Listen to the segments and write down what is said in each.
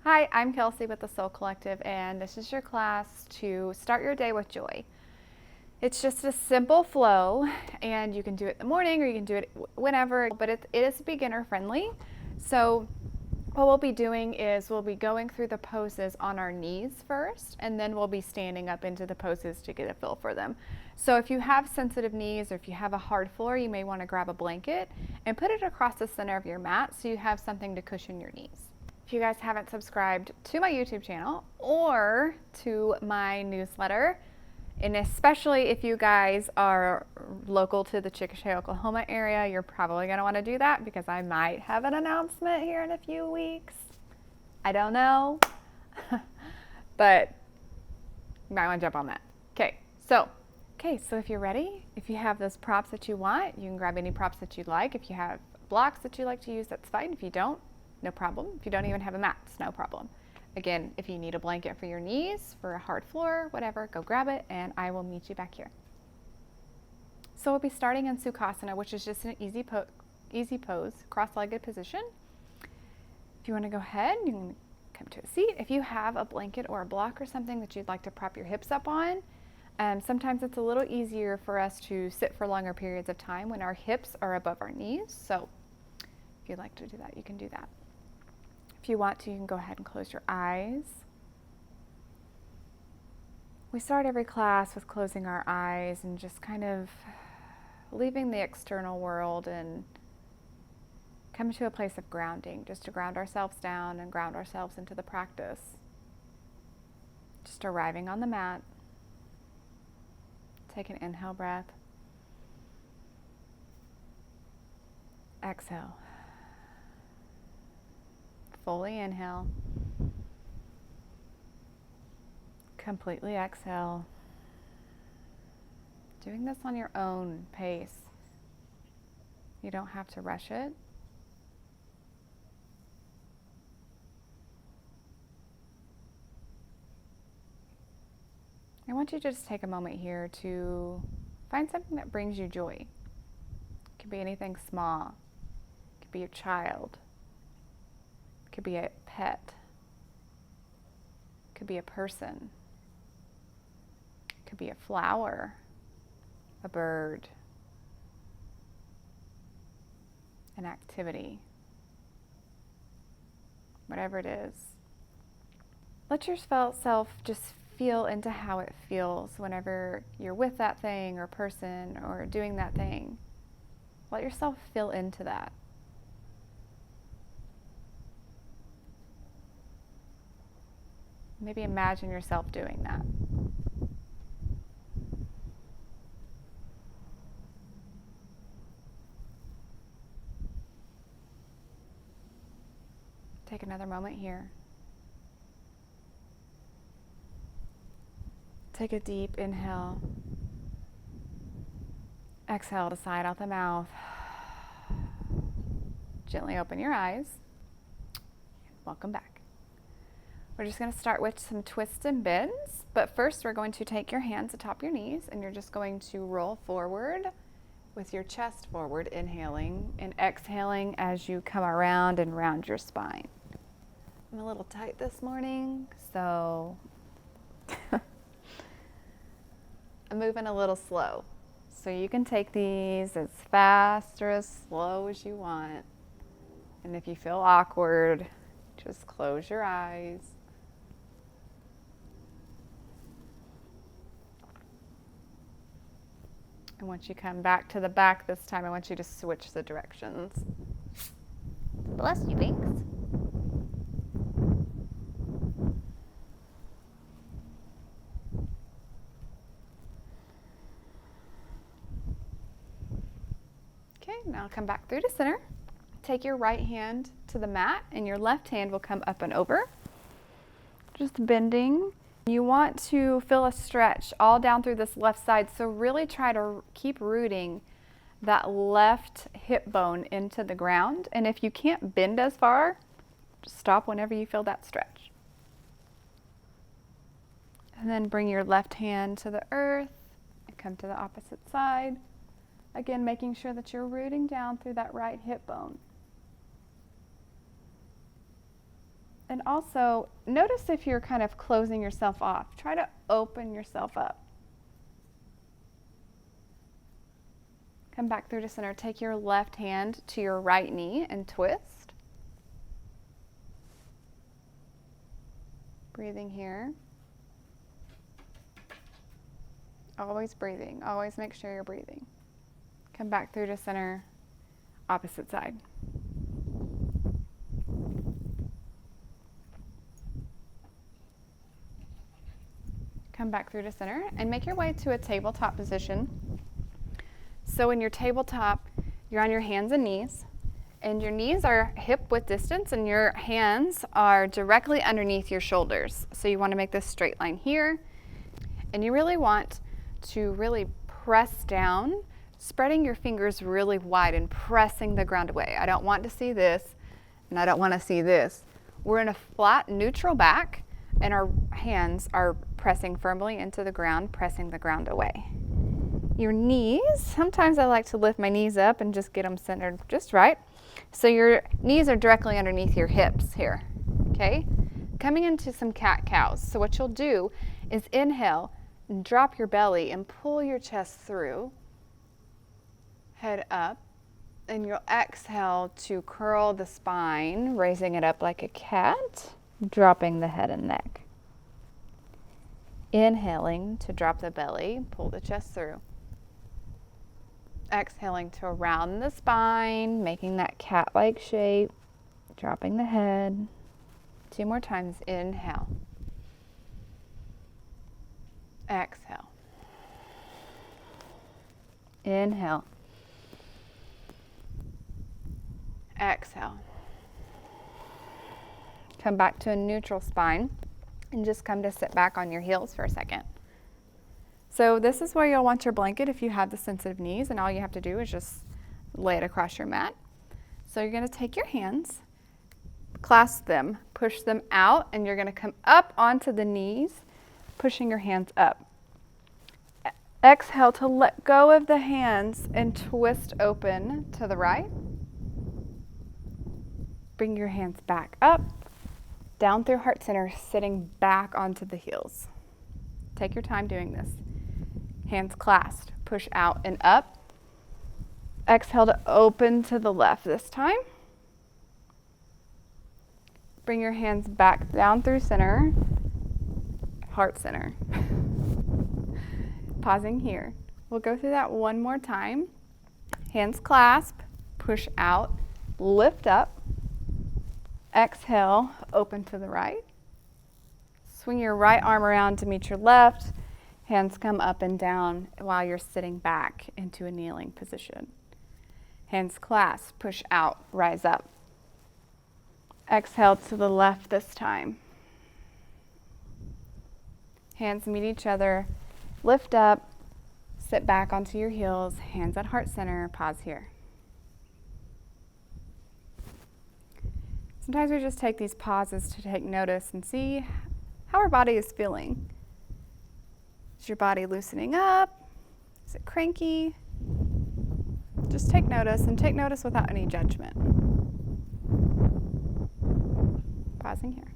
Hi, I'm Kelsey with the Soul Collective, and this is your class to start your day with joy. It's just a simple flow, and you can do it in the morning or you can do it whenever, but it is beginner friendly. So what we'll be doing is we'll be going through the poses on our knees first, and then we'll be standing up into the poses to get a feel for them. So if you have sensitive knees or if you have a hard floor, you may want to grab a blanket and put it across the center of your mat so you have something to cushion your knees. If you guys haven't subscribed to my YouTube channel or to my newsletter, and especially if you guys are local to the Chickasha, Oklahoma area, you're probably going to want to do that because I might have an announcement here in a few weeks. I don't know, but you might want to jump on that. Okay, so if you're ready, if you have those props that you want, you can grab any props that you'd like. If you have blocks that you like to use, that's fine. If you don't, no problem. If you don't even have a mat, it's no problem. Again, if you need a blanket for your knees, for a hard floor, whatever, go grab it and I will meet you back here. So we'll be starting in Sukhasana, which is just an easy pose, cross-legged position. If you want to go ahead, you can come to a seat. If you have a blanket or a block or something that you'd like to prop your hips up on, sometimes it's a little easier for us to sit for longer periods of time when our hips are above our knees. So if you'd like to do that, you can do that. If you want to, you can go ahead and close your eyes. We start every class with closing our eyes and just kind of leaving the external world and coming to a place of grounding, just to ground ourselves down and ground ourselves into the practice. Just arriving on the mat. Take an inhale breath. Exhale. Fully inhale. Completely exhale. Doing this on your own pace. You don't have to rush it. I want you to just take a moment here to find something that brings you joy. It could be anything small. It could be your child. It could be a pet. It could be a person. It could be a flower, a bird, an activity, whatever it is. Let yourself just feel into how it feels whenever you're with that thing or person or doing that thing. Let yourself feel into that. Maybe imagine yourself doing that. Take another moment here. Take a deep inhale. Exhale to sigh out the mouth. Gently open your eyes. Welcome back. We're just going to start with some twists and bends, but first we're going to take your hands atop your knees and you're just going to roll forward with your chest forward, inhaling and exhaling as you come around and round your spine. I'm a little tight this morning, so I'm moving a little slow. So you can take these as fast or as slow as you want. And if you feel awkward, just close your eyes. And once you come back to the back this time, I want you to switch the directions. Bless you, Binks. Okay, now come back through to center. Take your right hand to the mat and your left hand will come up and over. Just bending. You want to feel a stretch all down through this left side, so really try to keep rooting that left hip bone into the ground. And if you can't bend as far, just stop whenever you feel that stretch. And then bring your left hand to the earth and come to the opposite side. Again, making sure that you're rooting down through that right hip bone. And also, notice if you're kind of closing yourself off. Try to open yourself up. Come back through to center. Take your left hand to your right knee and twist. Breathing here. Always breathing. Always make sure you're breathing. Come back through to center, opposite side. Come back through to center and make your way to a tabletop position. So in your tabletop, you're on your hands and knees, and your knees are hip width distance and your hands are directly underneath your shoulders. So you want to make this straight line here, and you really want to really press down, spreading your fingers really wide and pressing the ground away. I don't want to see this, and I don't want to see this. We're in a flat, neutral back, and our hands are pressing firmly into the ground, pressing the ground away. Your knees, sometimes I like to lift my knees up and just get them centered just right. So your knees are directly underneath your hips here, okay? Coming into some cat-cows. So what you'll do is inhale and drop your belly and pull your chest through, head up, and you'll exhale to curl the spine, raising it up like a cat, dropping the head and neck. Inhaling to drop the belly, pull the chest through. Exhaling to round the spine, making that cat-like shape, dropping the head. 2 more times. Inhale. Exhale. Inhale. Exhale. Come back to a neutral spine and just come to sit back on your heels for a second. So this is where you'll want your blanket if you have the sensitive knees, and all you have to do is just lay it across your mat. So you're going to take your hands, clasp them, push them out, and you're going to come up onto the knees, pushing your hands up. Exhale to let go of the hands and twist open to the right. Bring your hands back up, down through heart center, sitting back onto the heels. Take your time doing this. Hands clasped, push out and up. Exhale to open to the left this time. Bring your hands back down through center, heart center. Pausing here. We'll go through that one more time. Hands clasp, push out, lift up. Exhale, open to the right. Swing your right arm around to meet your left. Hands come up and down while you're sitting back into a kneeling position. Hands clasp, push out, rise up. Exhale to the left this time. Hands meet each other, lift up, sit back onto your heels, hands at heart center, pause here. Sometimes we just take these pauses to take notice and see how our body is feeling. Is your body loosening up? Is it cranky? Just take notice, and take notice without any judgment. Pausing here.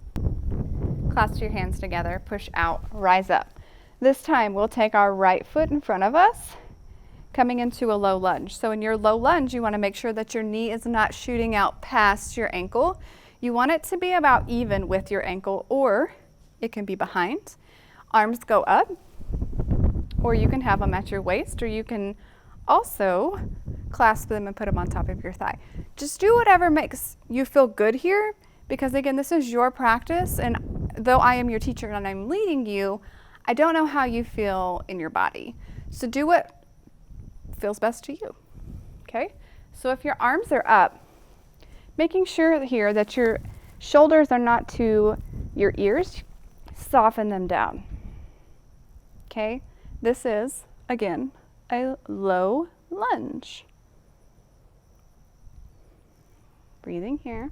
Clasp your hands together, push out, rise up. This time we'll take our right foot in front of us, coming into a low lunge. So in your low lunge, you want to make sure that your knee is not shooting out past your ankle. You want it to be about even with your ankle, or it can be behind. Arms go up, or you can have them at your waist, or you can also clasp them and put them on top of your thigh. Just do whatever makes you feel good here, because again, this is your practice, and though I am your teacher and I'm leading you, I don't know how you feel in your body. So do what feels best to you, okay? So if your arms are up, making sure here that your shoulders are not to your ears, soften them down, okay? This is, again, a low lunge. Breathing here.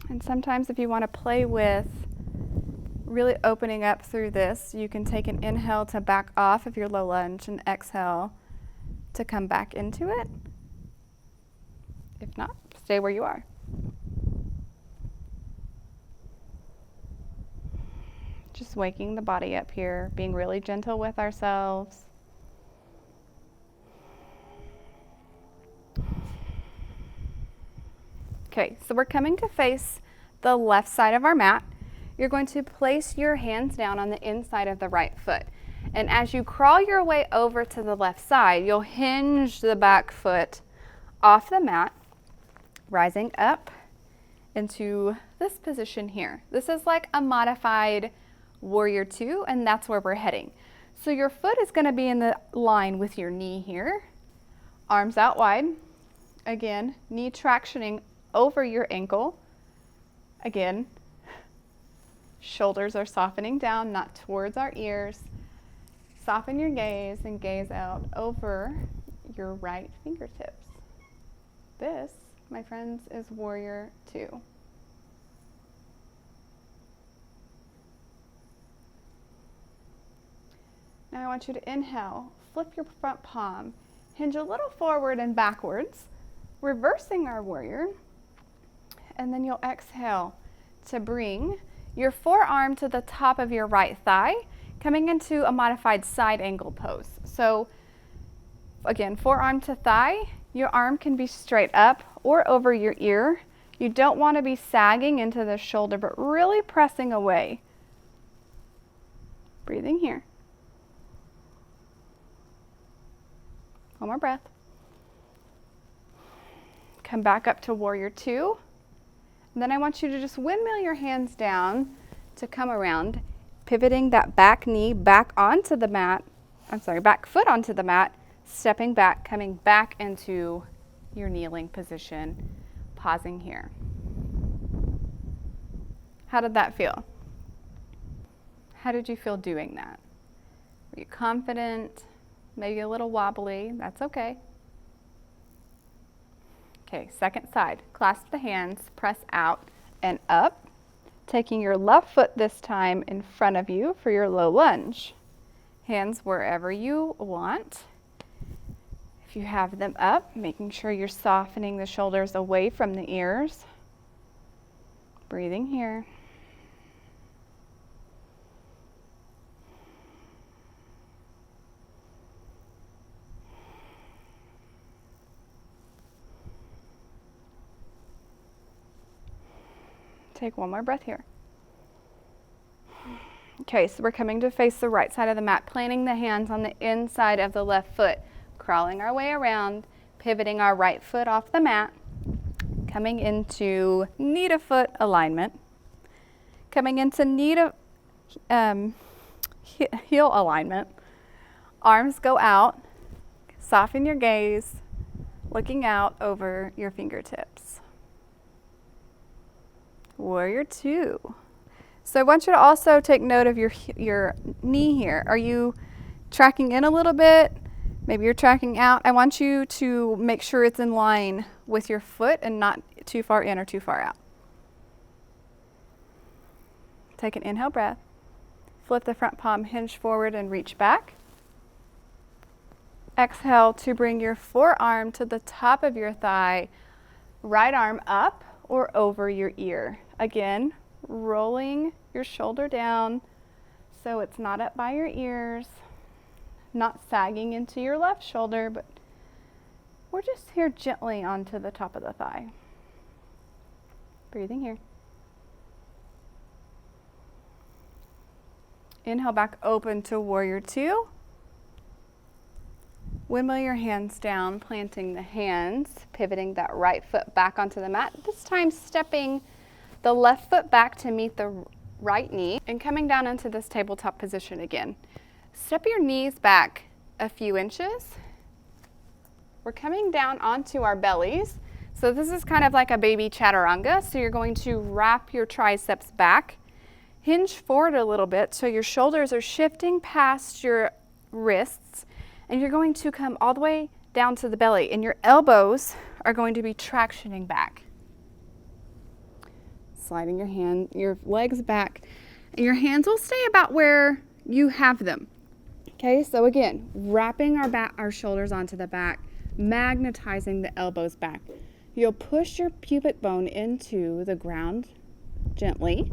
And sometimes if you want to play with really opening up through this, you can take an inhale to back off of your low lunge and exhale to come back into it. If not, stay where you are. Just waking the body up here, being really gentle with ourselves. Okay, so we're coming to face the left side of our mat. You're going to place your hands down on the inside of the right foot. And as you crawl your way over to the left side, you'll hinge the back foot off the mat, rising up into this position here. This is like a modified warrior two, and that's where we're heading. So your foot is going to be in the line with your knee here. Arms out wide. Again, knee tractioning over your ankle. Again, shoulders are softening down, not towards our ears. Soften your gaze and gaze out over your right fingertips. This, my friends, is warrior two. Now I want you to inhale, flip your front palm, hinge a little forward and backwards, reversing our warrior, and then you'll exhale to bring your forearm to the top of your right thigh, coming into a modified side angle pose. So again, forearm to thigh, your arm can be straight up or over your ear. You don't want to be sagging into the shoulder, but really pressing away. Breathing here. One more breath. Come back up to warrior two. And then I want you to just windmill your hands down to come around, pivoting that back knee back onto the mat. Back foot onto the mat, stepping back, coming back into your kneeling position, pausing here. How did that feel? How did you feel doing that? Were you confident? Maybe a little wobbly? That's okay. Okay, second side. Clasp the hands, press out and up, taking your left foot this time in front of you for your low lunge. Hands wherever you want. If you have them up, making sure you're softening the shoulders away from the ears. Breathing here. Take one more breath here. Okay, so we're coming to face the right side of the mat, planting the hands on the inside of the left foot, crawling our way around, pivoting our right foot off the mat, coming into knee to foot alignment, coming into knee to heel alignment. Arms go out, soften your gaze, looking out over your fingertips. Warrior two. So I want you to also take note of your knee here. Are you tracking in a little bit? Maybe you're tracking out. I want you to make sure it's in line with your foot and not too far in or too far out. Take an inhale breath. Flip the front palm, hinge forward and reach back. Exhale to bring your forearm to the top of your thigh, right arm up or over your ear. Again, rolling your shoulder down so it's not up by your ears, not sagging into your left shoulder, but we're just here gently onto the top of the thigh. Breathing here. Inhale back open to warrior two. Windmill your hands down, planting the hands, pivoting that right foot back onto the mat. This time stepping the left foot back to meet the right knee and coming down into this tabletop position again. Step your knees back a few inches. We're coming down onto our bellies. So this is kind of like a baby chaturanga. So you're going to wrap your triceps back, hinge forward a little bit so your shoulders are shifting past your wrists, and you're going to come all the way down to the belly, and your elbows are going to be tractioning back. Sliding your legs back, and your hands will stay about where you have them. Okay, so again, wrapping our shoulders onto the back, magnetizing the elbows back. You'll push your pubic bone into the ground gently,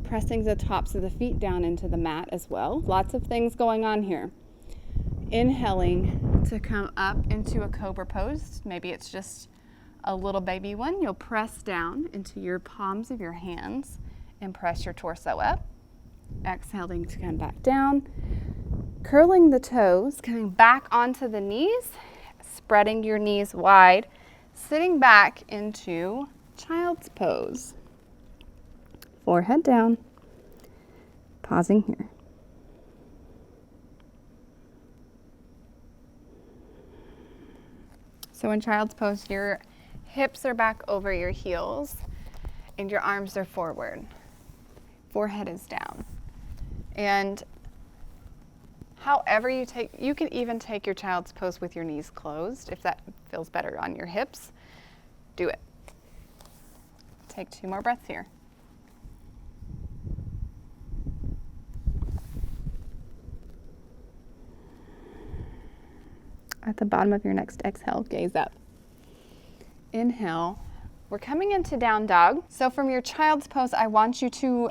pressing the tops of the feet down into the mat as well. Lots of things going on here. Inhaling to come up into a cobra pose. Maybe it's just a little baby one. You'll press down into your palms of your hands and press your torso up. Exhaling to come back down. Curling the toes, coming back onto the knees, spreading your knees wide, sitting back into child's pose. Forehead down, pausing here. So in child's pose, your hips are back over your heels and your arms are forward. Forehead is down. And however you can even take your child's pose with your knees closed if that feels better on your hips. Do it. Take 2 more breaths here. At the bottom of your next exhale, gaze up. Inhale. We're coming into down dog. So from your child's pose, I want you to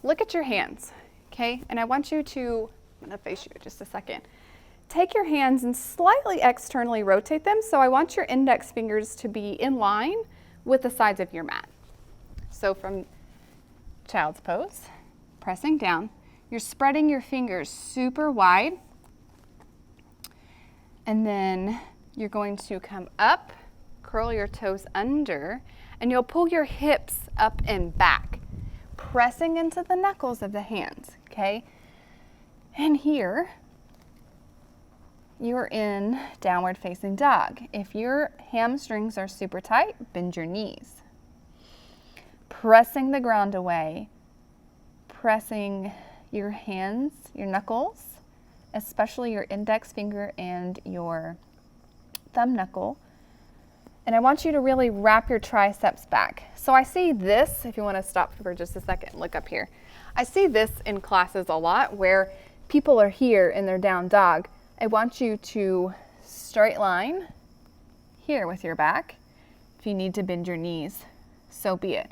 look at your hands, okay? And I want you to, I'm gonna face you in just a second. Take your hands and slightly externally rotate them. So I want your index fingers to be in line with the sides of your mat. So from child's pose, pressing down, you're spreading your fingers super wide. And then you're going to come up, curl your toes under, and you'll pull your hips up and back, pressing into the knuckles of the hands, okay? And here, you're in downward facing dog. If your hamstrings are super tight, bend your knees. Pressing the ground away, pressing your hands, your knuckles, especially your index finger and your thumb knuckle. And I want you to really wrap your triceps back. So I see this, if you want to stop for just a second and look up here. I see this in classes a lot where people are here in their down dog. I want you to straight line here with your back. If you need to bend your knees, so be it.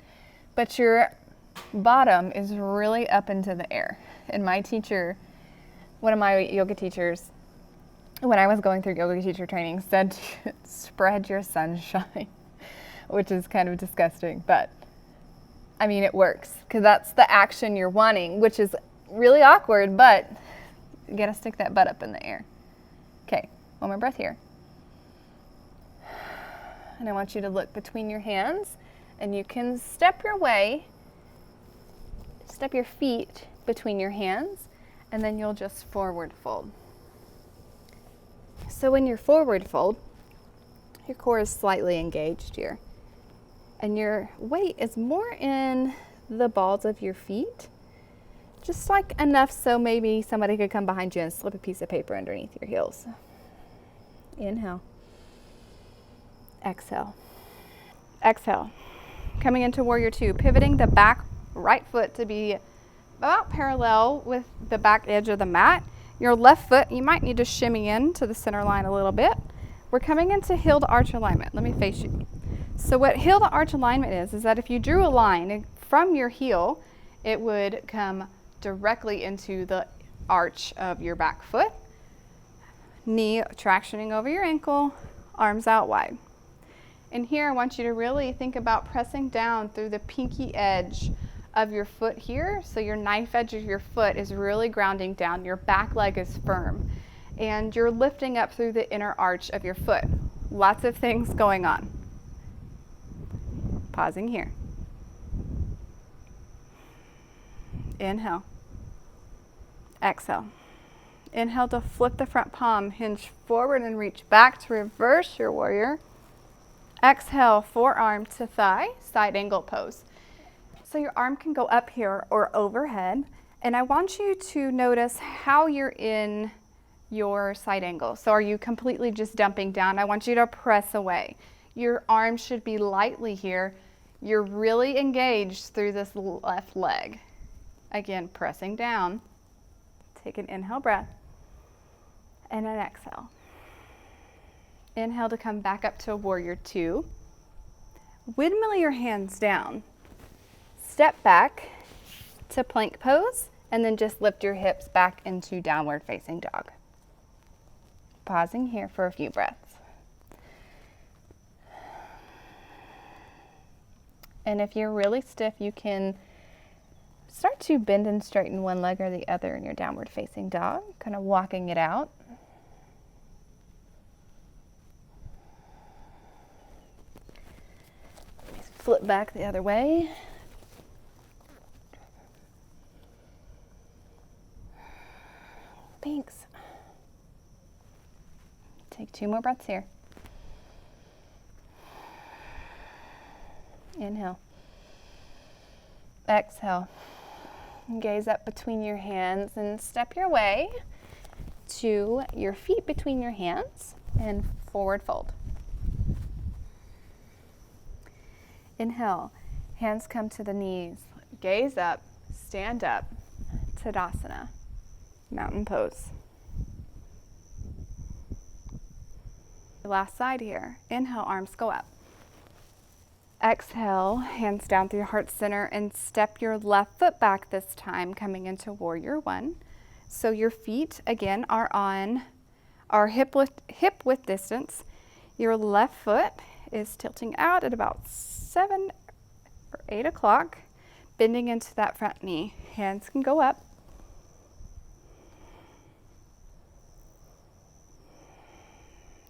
But your bottom is really up into the air. And my teacher, one of my yoga teachers, when I was going through yoga teacher training, said spread your sunshine, which is kind of disgusting, but I mean, it works because that's the action you're wanting, which is really awkward, but you gotta stick that butt up in the air. Okay, one more breath here. And I want you to look between your hands, and you can step your feet between your hands, and then you'll just forward fold. So when you're forward fold, your core is slightly engaged here. And your weight is more in the balls of your feet, just like enough so maybe somebody could come behind you and slip a piece of paper underneath your heels. Inhale. Exhale. Exhale. Coming into Warrior Two, pivoting the back right foot to be about parallel with the back edge of the mat. Your left foot, you might need to shimmy in to the center line a little bit. We're coming into heel to arch alignment. Let me face you. So what heel to arch alignment is that if you drew a line from your heel, it would come directly into the arch of your back foot. Knee tractioning over your ankle, arms out wide. And here I want you to really think about pressing down through the pinky edge of your foot here. So your knife edge of your foot is really grounding down. Your back leg is firm. And you're lifting up through the inner arch of your foot. Lots of things going on. Pausing here. Inhale. Exhale. Inhale to flip the front palm, hinge forward and reach back to reverse your warrior. Exhale, forearm to thigh, side angle pose. So your arm can go up here or overhead. And I want you to notice how you're in your side angle. So are you completely just dumping down? I want you to press away. Your arm should be lightly here. You're really engaged through this left leg. Again, pressing down. Take an inhale breath and an exhale. Inhale to come back up to Warrior Two. Windmill your hands down. Step back to plank pose, and then just lift your hips back into downward facing dog. Pausing here for a few breaths. And if you're really stiff, you can start to bend and straighten one leg or the other in your downward facing dog, kind of walking it out. Flip back the other way. Thanks. Take 2 more breaths here. Inhale. Exhale. Gaze up between your hands and step your way to your feet between your hands and forward fold. Inhale. Hands come to the knees. Gaze up. Stand up. Tadasana. Mountain pose. Last side here. Inhale, arms go up. Exhale, hands down through your heart center and step your left foot back this time, coming into warrior one. So your feet again are on our hip width distance. Your left foot is tilting out at about 7 or 8 o'clock, bending into that front knee. Hands can go up.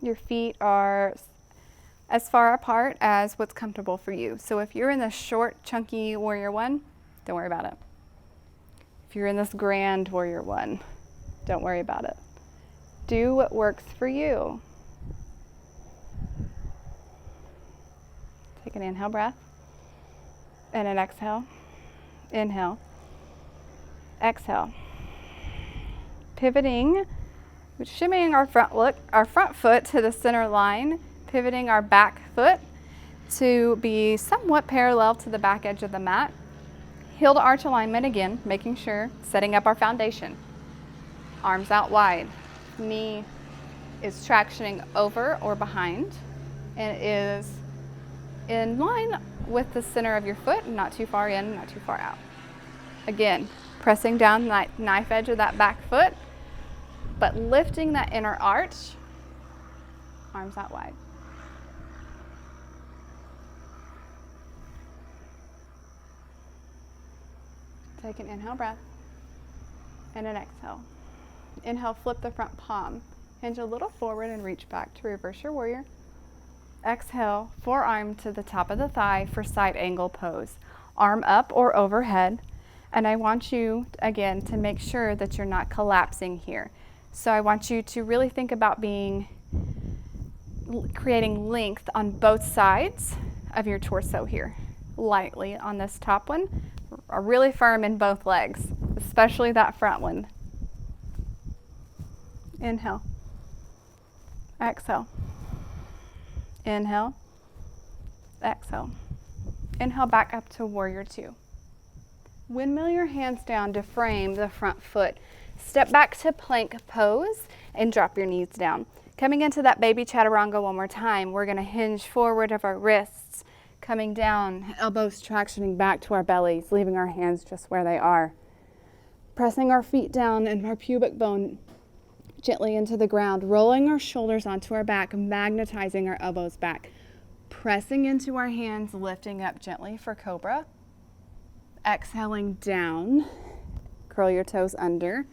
Your feet are as far apart as what's comfortable for you. So if you're in the short, chunky warrior one, don't worry about it. If you're in this grand warrior one, don't worry about it. Do what works for you. Take an inhale breath and an exhale. Inhale, exhale. Pivoting, shimmying our front foot to the center line, pivoting our back foot to be somewhat parallel to the back edge of the mat. Heel to arch alignment again, making sure, setting up our foundation. Arms out wide. Knee is tractioning over or behind and is in line with the center of your foot, not too far in, not too far out. Again, pressing down the knife edge of that back foot, but lifting that inner arch, arms out wide. Take an inhale breath and an exhale. Inhale, flip the front palm. Hinge a little forward and reach back to reverse your warrior. Exhale, forearm to the top of the thigh for side angle pose. Arm up or overhead. And I want you, again, to make sure that you're not collapsing here. So I want you to really think about creating length on both sides of your torso here. Lightly on this top one, are really firm in both legs, especially that front one. Inhale. Exhale. Inhale. Exhale. Inhale back up to warrior two. Windmill your hands down to frame the front foot. Step back to plank pose and drop your knees down. Coming into that baby chaturanga one more time, we're going to hinge forward of our wrists, coming down, elbows tractioning back to our bellies, leaving our hands just where they are. Pressing our feet down and our pubic bone gently into the ground, rolling our shoulders onto our back, magnetizing our elbows back. Pressing into our hands, lifting up gently for cobra. Exhaling down, curl your toes under.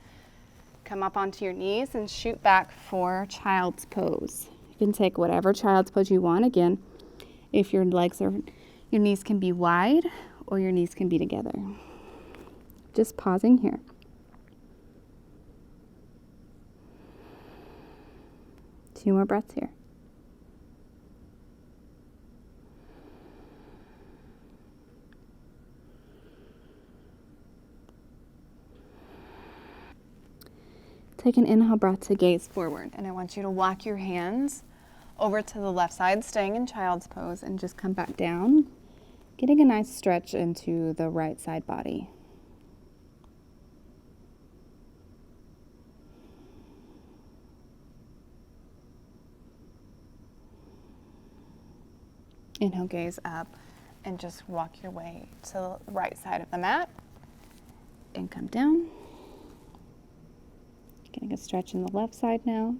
Come up onto your knees and shoot back for child's pose. You can take whatever child's pose you want. Again, if your knees can be wide or your knees can be together. Just pausing here. Two more breaths here. Take an inhale breath to gaze forward, and I want you to walk your hands over to the left side, staying in child's pose, and just come back down, getting a nice stretch into the right side body. Inhale, gaze up, and just walk your way to the right side of the mat. And come down. Getting a stretch in the left side now.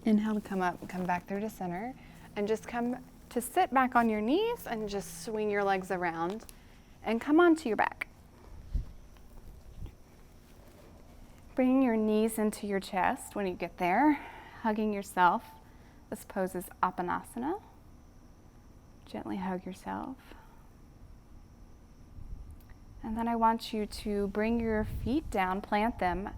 Inhale to come up and come back through to center. And just come to sit back on your knees and just swing your legs around and come onto your back. Bringing your knees into your chest when you get there, hugging yourself. This pose is Apanasana. Gently hug yourself. And then I want you to bring your feet down, plant them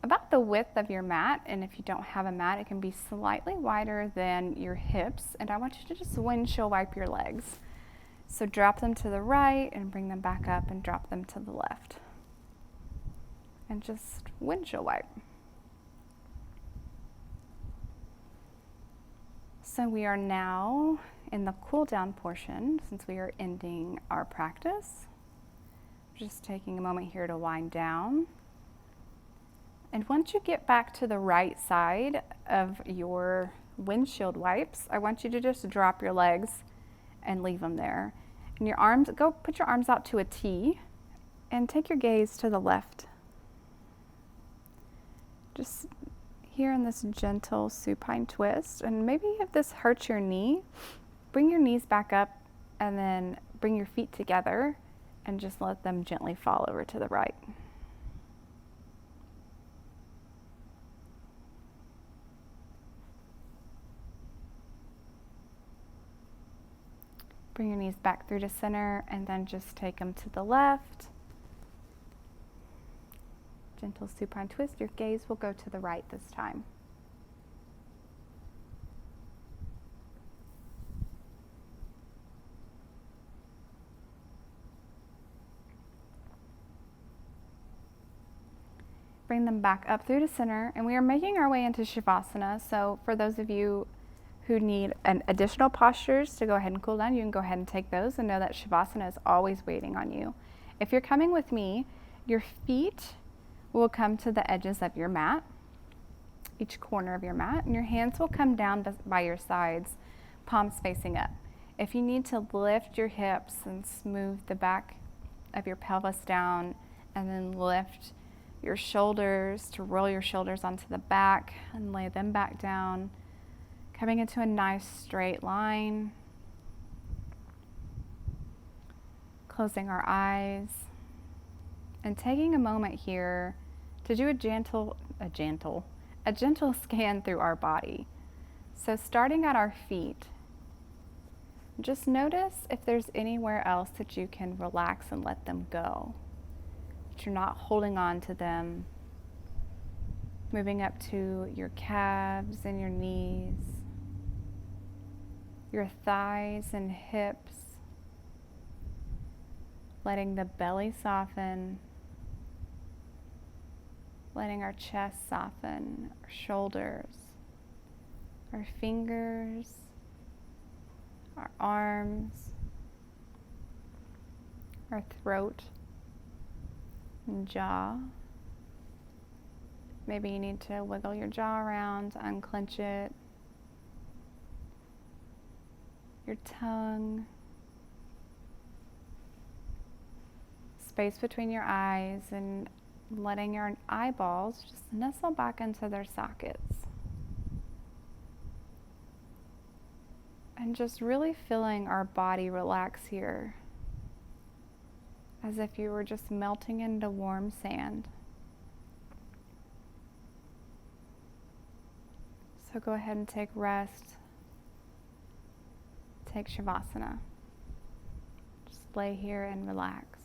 about the width of your mat. And if you don't have a mat, it can be slightly wider than your hips. And I want you to just windshield wipe your legs. So drop them to the right and bring them back up and drop them to the left. And just windshield wipe. So we are now in the cool down portion since we are ending our practice. Just taking a moment here to wind down. And once you get back to the right side of your windshield wipes, I want you to just drop your legs and leave them there. And your arms, go put your arms out to a T and take your gaze to the left. Just here in this gentle supine twist. And maybe if this hurts your knee, bring your knees back up and then bring your feet together and just let them gently fall over to the right. Bring your knees back through to center and then just take them to the left. Gentle supine twist. Your gaze will go to the right this time. Bring them back up through to center, and we are making our way into Shavasana. So for those of you who need an additional postures to go ahead and cool down, you can go ahead and take those and know that Shavasana is always waiting on you. If you're coming with me, your feet will come to the edges of your mat, each corner of your mat, and your hands will come down by your sides, palms facing up. If you need to lift your hips and smooth the back of your pelvis down, and then lift your shoulders to roll your shoulders onto the back and lay them back down, coming into a nice straight line, closing our eyes, and taking a moment here to do a gentle scan through our body. So starting at our feet, just notice if there's anywhere else that you can relax and let them go, that you're not holding on to them. Moving up to your calves and your knees, your thighs and hips, letting the belly soften, letting our chest soften, our shoulders, our fingers, our arms, our throat and jaw. Maybe you need to wiggle your jaw around, unclench it. Your tongue. Space between your eyes and letting your eyeballs just nestle back into their sockets. And just really feeling our body relax here, as if you were just melting into warm sand. So go ahead and take rest. Take Shavasana. Just lay here and relax.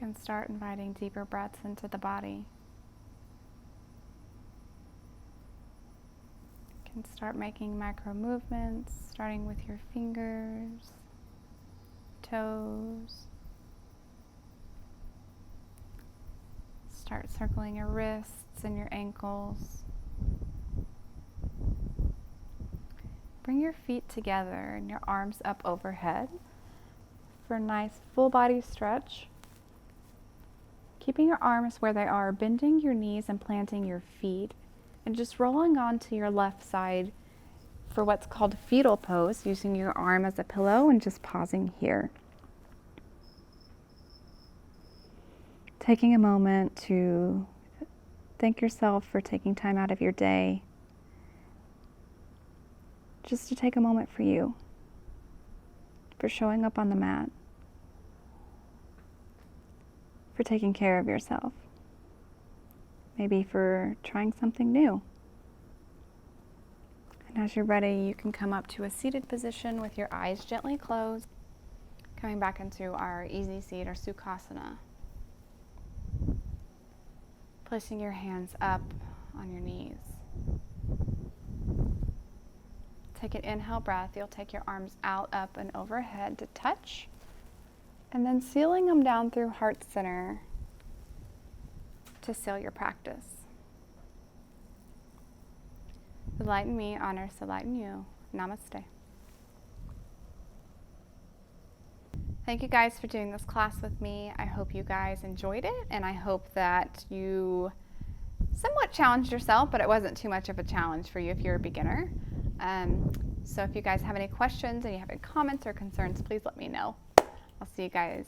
can start inviting deeper breaths into the body. You can start making micro movements, starting with your fingers, toes. Start circling your wrists and your ankles. Bring your feet together and your arms up overhead for a nice full body stretch. Keeping your arms where they are, bending your knees and planting your feet, and just rolling onto your left side for what's called fetal pose, using your arm as a pillow and just pausing here. Taking a moment to thank yourself for taking time out of your day, just to take a moment for you, for showing up on the mat, for taking care of yourself, maybe for trying something new. And as you're ready, you can come up to a seated position with your eyes gently closed, coming back into our easy seat or Sukhasana. Placing your hands up on your knees. Take an inhale breath. You'll take your arms out, up, and overhead to touch. And then sealing them down through heart center to seal your practice. The light in me honors the light in you. Namaste. Thank you guys for doing this class with me. I hope you guys enjoyed it, and I hope that you somewhat challenged yourself, but it wasn't too much of a challenge for you if you're a beginner. So if you guys have any questions and you have any comments or concerns, please let me know. I'll see you guys